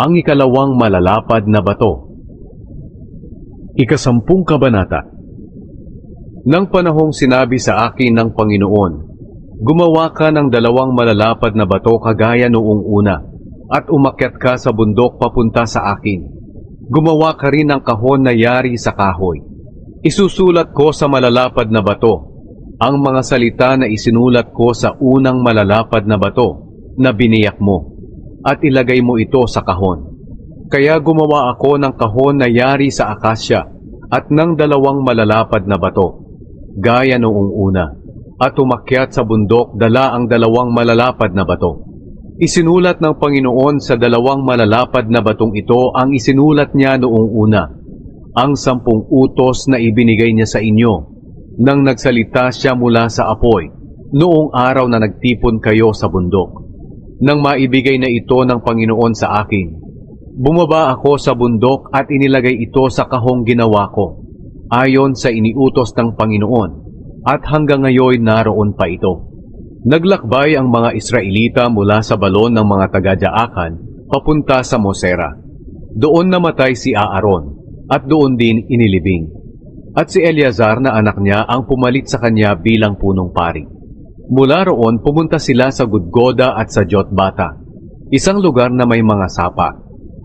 Ang ikalawang malalapad na bato. Ikasampung kabanata. Nang panahong sinabi sa akin ng Panginoon, gumawa ka ng dalawang malalapad na bato kagaya noong una, at umakyat ka sa bundok papunta sa akin. Gumawa ka rin ng kahon na yari sa kahoy. Isusulat ko sa malalapad na bato ang mga salita na isinulat ko sa unang malalapad na bato na biniyak mo, at ilagay mo ito sa kahon. Kaya gumawa ako ng kahon na yari sa akasya at ng dalawang malalapad na bato, gaya noong una, at umakyat sa bundok dala ang dalawang malalapad na bato. Isinulat ng Panginoon sa dalawang malalapad na batong ito ang isinulat niya noong una, ang 10 utos na ibinigay niya sa inyo, nang nagsalita siya mula sa apoy, noong araw na nagtipon kayo sa bundok. Nang maibigay na ito ng Panginoon sa akin, bumaba ako sa bundok at inilagay ito sa kahong ginawa ko, ayon sa iniutos ng Panginoon, at hanggang ngayon naroon pa ito. Naglakbay ang mga Israelita mula sa balon ng mga taga-Jaakan papunta sa Mosera. Doon namatay si Aaron, at doon din inilibing. At si Eleazar na anak niya ang pumalit sa kanya bilang punong pari. Mula roon pumunta sila sa Gudgoda at sa Jotbata, isang lugar na may mga sapa.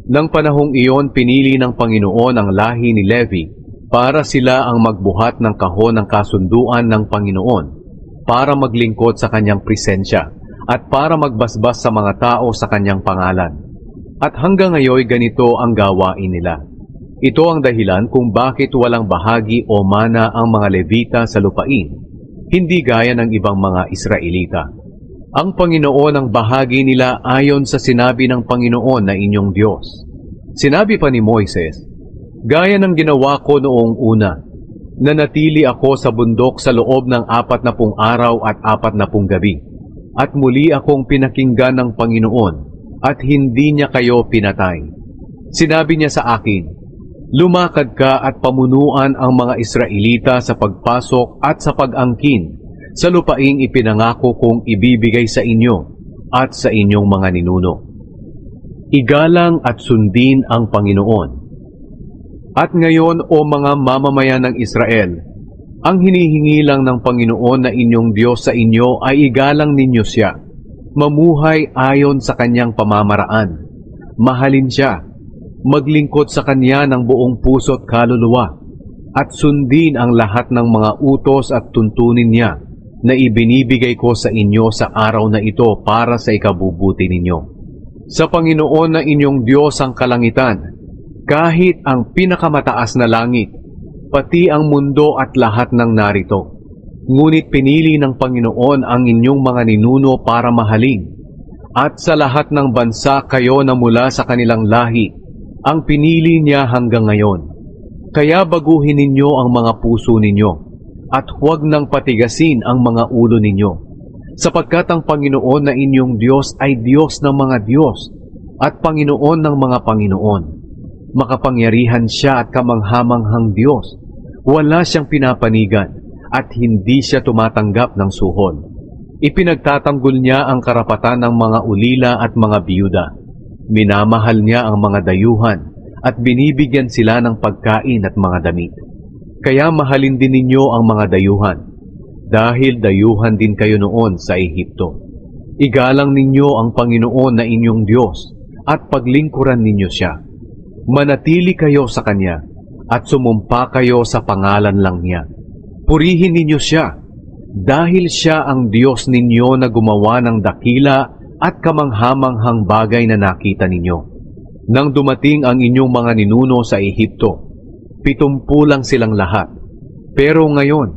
Nang panahong iyon pinili ng Panginoon ang lahi ni Levi para sila ang magbuhat ng kahon ng kasunduan ng Panginoon, para maglingkod sa kanyang presensya at para magbasbas sa mga tao sa kanyang pangalan. At hanggang ngayon ganito ang gawain nila. Ito ang dahilan kung bakit walang bahagi o mana ang mga Levita sa lupain, hindi gaya ng ibang mga Israelita. Ang Panginoon ang bahagi nila ayon sa sinabi ng Panginoon na inyong Diyos. Sinabi pa ni Moises, gaya ng ginawa ko noong una, nanatili ako sa bundok sa loob ng 40 araw at 40 gabi, at muli akong pinakinggan ng Panginoon, at hindi niya kayo pinatay. Sinabi niya sa akin, lumakad ka at pamunuan ang mga Israelita sa pagpasok at sa pag-angkin sa lupaing ipinangako kong ibibigay sa inyo at sa inyong mga ninuno. Igalang at sundin ang Panginoon. At ngayon, o mga mamamayan ng Israel, ang hinihingi lang ng Panginoon na inyong Diyos sa inyo ay igalang ninyo siya, mamuhay ayon sa kanyang pamamaraan, mahalin siya, maglingkod sa Kanya ng buong puso't kaluluwa, at sundin ang lahat ng mga utos at tuntunin niya na ibinibigay ko sa inyo sa araw na ito para sa ikabubuti ninyo. Sa Panginoon na inyong Diyos ang kalangitan, kahit ang pinakamataas na langit, pati ang mundo at lahat ng narito. Ngunit pinili ng Panginoon ang inyong mga ninuno para mahalin, at sa lahat ng bansa kayo na mula sa kanilang lahi, ang pinili niya hanggang ngayon. Kaya baguhin ninyo ang mga puso ninyo, at huwag nang patigasin ang mga ulo ninyo, sapagkat ang Panginoon na inyong Diyos ay Diyos ng mga Diyos, at Panginoon ng mga Panginoon. Makapangyarihan siya at kamanghamanghang Diyos. Wala siyang pinapanigan, at hindi siya tumatanggap ng suhol. Ipinagtatanggol niya ang karapatan ng mga ulila at mga biyuda. Minamahal niya ang mga dayuhan at binibigyan sila ng pagkain at mga damit. Kaya mahalin din ninyo ang mga dayuhan, dahil dayuhan din kayo noon sa Ehipto. Igalang ninyo ang Panginoon na inyong Diyos at paglingkuran ninyo siya. Manatili kayo sa Kanya at sumumpa kayo sa pangalan lang niya. Purihin ninyo siya, dahil siya ang Diyos ninyo na gumawa ng dakila at kamanghamanghang bagay na nakita ninyo. Nang dumating ang inyong mga ninuno sa Ehipto, 70 lang silang lahat. Pero ngayon,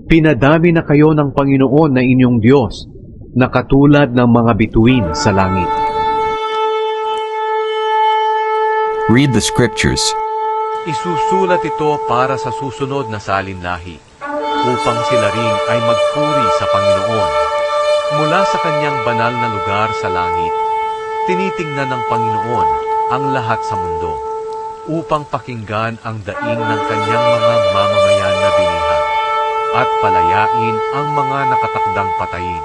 pinadami na kayo ng Panginoon na inyong Diyos, na katulad ng mga bituin sa langit. Read the scriptures. Isusulat ito para sa susunod na salinlahi, upang sila rin ay magpuri sa Panginoon. Mula sa kanyang banal na lugar sa langit, tinitingnan ng Panginoon ang lahat sa mundo, upang pakinggan ang daing ng kanyang mga mamamayan na binihan, at palayain ang mga nakatakdang patayin.